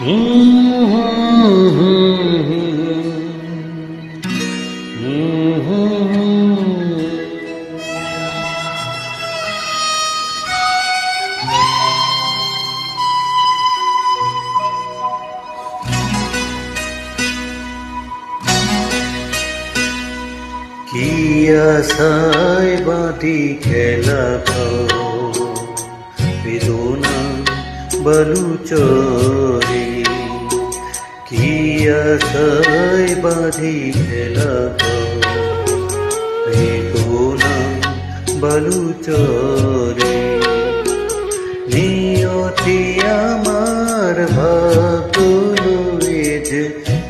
কি আশায় বাঁধি খেলা বেদনা বালুচরে, কি আশায় বাঁধি খেলা বেদনা বালুচরে। নিয়তি আমার ভাগ্য লয়েছে,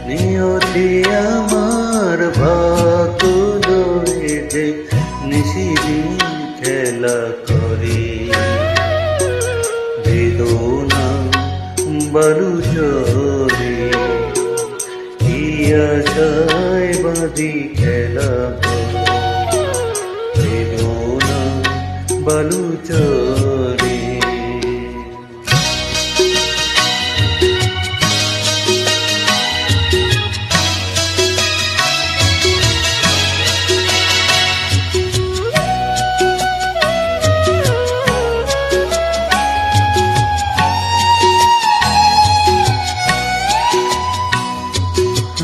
নিয়তি আমার ভাগ্য লয়েছে, নিশিদিন খেলা করে বেদনা বালুচরে। কি আশায় বাঁধি খেলা বেদনা বালুচরে।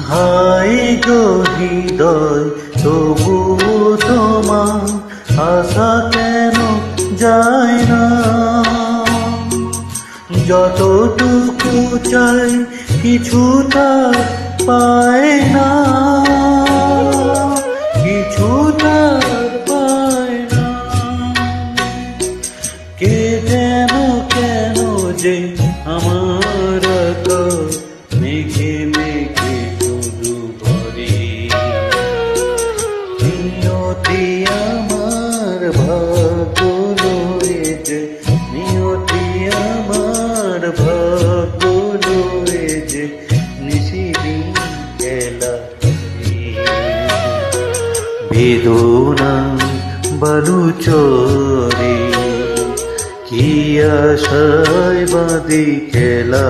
হাই গো হৃদয়, তবু তোমার আশা কেন যায় না? যতটুকু চাই কিছু তার পায় না, কিছু তার পায় না। কে যেন কেন যে আমার মেঘে মেঘে শুধু ভরে। নিয়তি আমার ভাগ্য লয়েছে, নিয়তি আমার ভাগ্য লয়েছে, নিশিদিন খেলা বেদনা বালুচরে। কি আশায় বাঁধি খেলা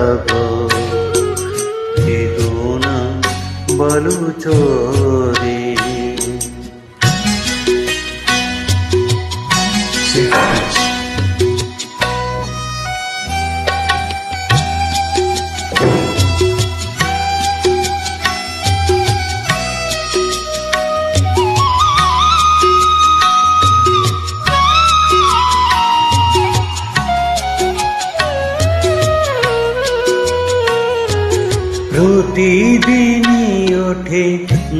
বেদনা বালুচরে। প্রতিদিনই ওঠে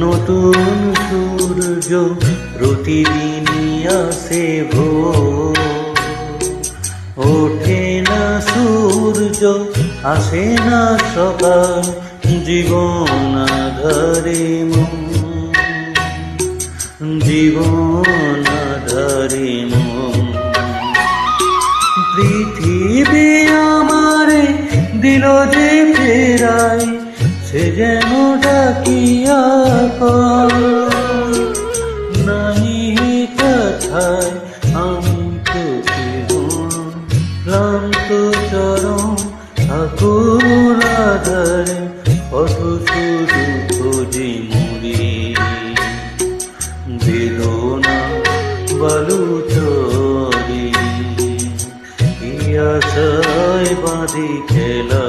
নতুন সূর্য, প্রতিদিনই আসে ভোর। ওঠে না সূর্য, আসে না সকাল, জীবন আধারে মন, জীবন আধারে মন। পৃথিবী আমারে দিল যে ফেরাই, সে যেন ডাকিয়া নাহি কথায়। আমি তো ক্লান্ত চরম ঠাকুর আধারে, কত শুধু খোঁজি মুড়ি বেদনা বালুচরে। কি আশায় বাঁধি খেলা